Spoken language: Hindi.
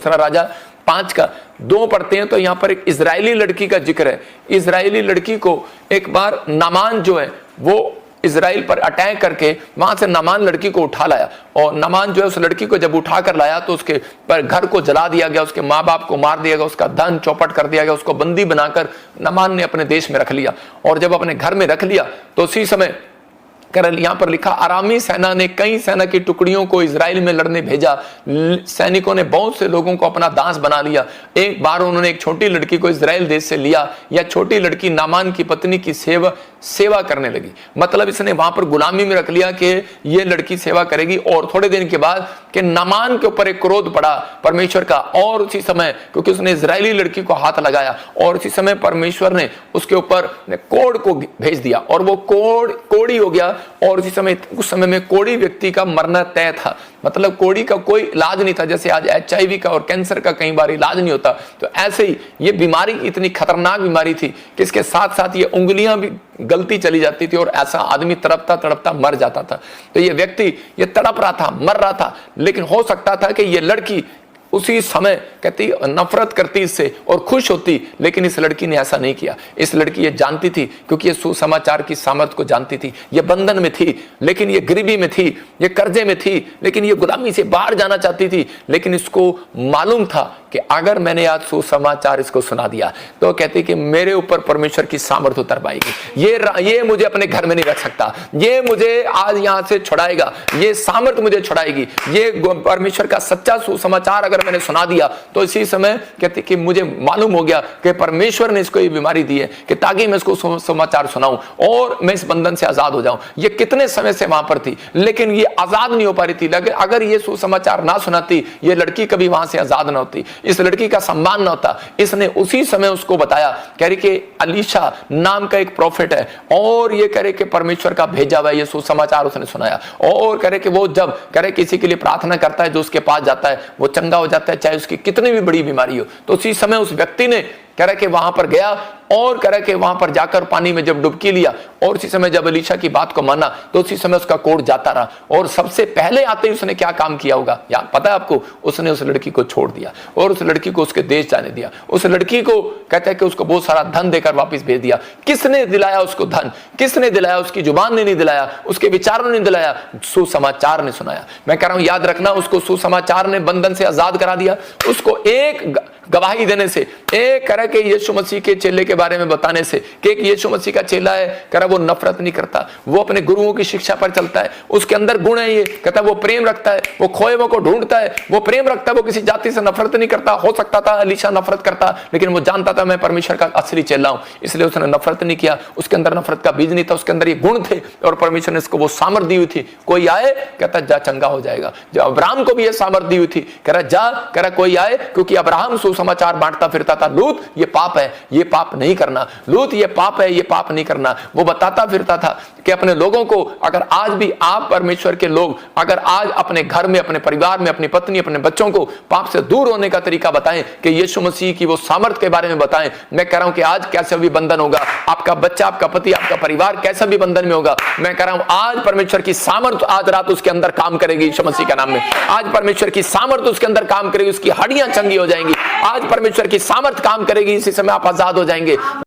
राजा 5 का 2 पढ़ते हैं तो यहां पर एक इजरायली लड़की का जिक्र है। इजरायली लड़की को एक बार नामान जो है वो इजराइल पर अटैक करके वहां से नामान लड़की को उठा लाया, और नामान जो है उस लड़की को जब उठा कर लाया तो उसके पर घर को जला दिया गया, उसके माँ बाप को मार दिया गया, उसका धन चौपट कर दिया गया, उसको बंदी बनाकर नामान ने अपने देश में रख लिया। और जब अपने घर में रख लिया तो उसी समय यहां पर लिखा, अरामी सेना ने कई सेना की टुकड़ियों को इजराइल में लड़ने भेजा। सैनिकों ने बहुत से लोगों को अपना दास बना लिया। एक बार उन्होंने एक छोटी लड़की को इजराइल देश से लिया। यह छोटी लड़की नामान की पत्नी की सेवा करने लगी। मतलब इसने वहां पर गुलामी में रख लिया कि यह लड़की सेवा करेगी। और थोड़े दिन के बाद कि नामान के ऊपर एक क्रोध पड़ा परमेश्वर का, और उसी समय क्योंकि उसने इजरायली लड़की को हाथ लगाया, और उसी समय परमेश्वर ने उसके ऊपर कोढ़ को भेज दिया और वो कोढ़ी हो गया। और उस समय में कोढ़ी व्यक्ति का मरना तय था। मतलब कोढ़ी का कोई इलाज नहीं था, जैसे आज HIV का और कैंसर का कई बार इलाज नहीं होता, तो ऐसे ही ये बीमारी इतनी खतरनाक बीमारी थी कि इसके साथ साथ ये उंगलियां भी गलती चली जाती थी, और ऐसा आदमी तड़पता तड़पता मर जाता था। तो ये व्यक्ति ये तड़प रहा था, मर रहा था, लेकिन हो सकता था कि ये लड़की उसी समय कहती नफरत करती इससे और खुश होती, लेकिन इस लड़की ने ऐसा नहीं किया। इस लड़की ये जानती थी, क्योंकि ये सुसमाचार की सामर्थ को जानती थी। ये बंधन में थी, लेकिन ये गरीबी में थी, ये कर्जे में थी, लेकिन ये गुलामी से बाहर जाना चाहती थी। लेकिन इसको मालूम था कि अगर मैंने आज सुसमाचार इसको सुना दिया तो कहती कि मेरे ऊपर परमेश्वर की सामर्थ उतर पाएगी। ये मुझे अपने घर में नहीं रख सकता, ये मुझे आज यहां से छुड़ाएगा, ये सामर्थ मुझे छुड़ाएगी। ये परमेश्वर का सच्चा सुसमाचार अगर मैंने सुना दिया तो इसी समय कहते कि मुझे मालूम हो गया कि परमेश्वर ने इसको ये बीमारी दी है कि ताकि मैं इसको समाचार सुनाऊं और मैं इस बंधन से आजाद हो जाऊं। ये कितने समय से वहां पर थी, लेकिन ये आजाद नहीं हो पा रही थी। अगर ये सुसमाचार ना सुनाती, ये लड़की कभी वहां से आजाद ना होती, इस लड़की का सम्मान ना होता। इसने उसी समय उसको बताया, कह रही कि अलीशा नाम का एक प्रॉफिट है, और ये कह रहे कि परमेश्वर का भेजा हुआ ये सुसमाचार उसने सुनाया। और कह रहे कि वो जब कह रहे किसी के लिए प्रार्थना करता है, जो उसके पास जाता है वो चंगा हो जाता है, चाहे उसकी कितनी भी बड़ी बीमारी हो। तो उसी समय उस व्यक्ति ने कह रहा कि वहां पर गया, और कह रहा कि वहां पर जाकर पानी में जब डुबकी लिया, और उसी समय जब एलीशा की बात को माना तो उसी समय उसका कोढ़ जाता रहा। और सबसे पहले आते ही उसने क्या काम किया होगा, या पता है आपको? उसने उस लड़की को छोड़ दिया और उस लड़की को उसके देश जाने दिया। उस लड़की को कहता है कि उसको बहुत सारा धन देकर वापस भेज दिया। किसने दिलाया उसको धन? किसने दिलाया? उसकी जुबान ने नहीं दिलाया, उसके विचारों ने दिलाया, सुसमाचार ने सुनाया। मैं कह रहा हूं याद रखना, उसको सुसमाचार ने बंधन से आजाद करा दिया। उसको एक गवाही देने से, एक कह रहा कि यीशु मसीह के चेले के बारे में बताने से कि एक यीशु मसीह का चेला है, कह रहा वो नफरत नहीं करता, वो अपने गुरुओं की शिक्षा पर चलता है, उसके अंदर गुण है, ये कहता है वो प्रेम रखता है, वो खोए हुए को ढूंढता है, वो प्रेम रखता है, वो किसी जाति से नफरत नहीं करता। हो सकता था एलीशा नफरत करता, लेकिन वो जानता था मैं परमेश्वर का असली चेला हूं, इसलिए उसने नफरत नहीं किया। उसके अंदर नफरत का बीज नहीं था, उसके अंदर ये गुण थे, और परमेश्वर ने इसको वो सामर्थ दी हुई थी। कोई आए, कहता जा चंगा हो जाएगा। जो अब्राहम को भी ये सामर्थ दी हुई थी, कह रहा जा, कह रहा कोई आए, क्योंकि अब्राहम समाचार बांटता फिरता था। लूत ये पाप है, ये पाप नहीं करना, लूत ये पाप है, ये पाप नहीं करना। वो बताता फिरता था कि अपने लोगों को, अगर आज भी आप परमेश्वर के लोग अगर आज अपने घर में, अपने परिवार में, अपनी पत्नी, अपने बच्चों को पाप से दूर होने का तरीका बताएं, कि यीशु मसीह की वो सामर्थ के बारे में बताएं। मैं कह रहा हूं कि आज कैसा भी बंधन होगा, आपका बच्चा, आपका पति, आपका परिवार कैसा भी बंधन में होगा, मैं कह रहा हूं आज परमेश्वर की सामर्थ आज रात उसके अंदर काम करेगी यीशु मसीह के नाम में। आज परमेश्वर की सामर्थ उसके अंदर काम करेगी, उसकी हड्डियां चंगी हो जाएंगी। आज परमेश्वर की सामर्थ काम करेगी, इसी समय आप आजाद हो जाएंगे।